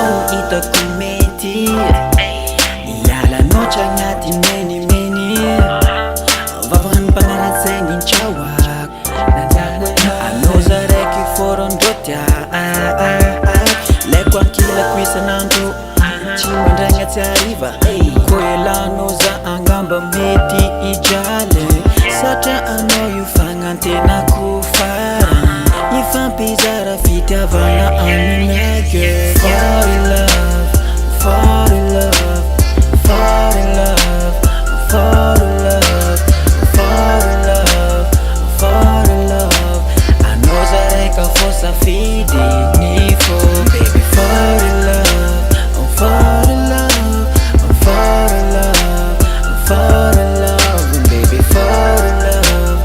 itako mety iala notra agnaty menimeny vavany mpanaratsegny tsaoako anao za raiky forondroty laiko ankilako isanandro tsy mandraigna tsy hariva ko elanao za angamba mety ijaly satria anao io fagnantenako farany ifampizara fitiavana amina girl. Fall in love, fall in love, fall in love, fall in love, fall in love, fall in love. Anao za raika fô safidiny fô baby. Fall in love, fall in love, fall in love, fall in love baby. Fall in love,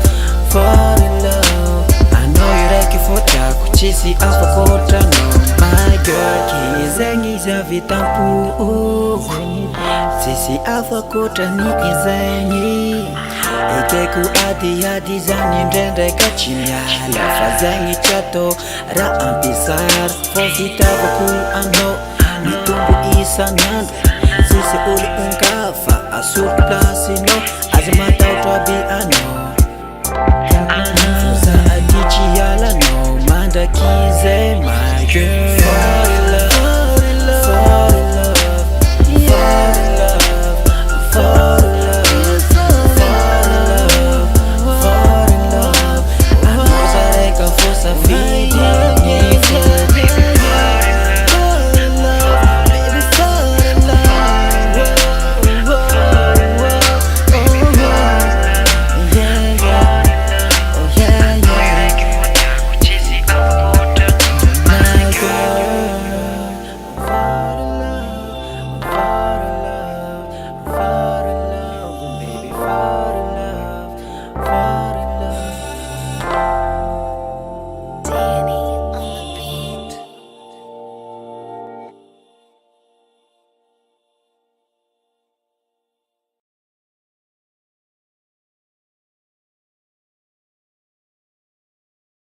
fall in love. Anao io raiky fô tiako tsisy afakoatranao my girl. Kizegny izy avy tampo tsisy afakoatrany izegny ekeko adiady zany ndraindraika tsy miala fa zegny tsy atao raha ampisary fô fitiavako anao mitombo isanandro sisy olo onkafa asolo plasinao aza matahotra aby anao fô za ady tsy ialanao mandrakizay my girl.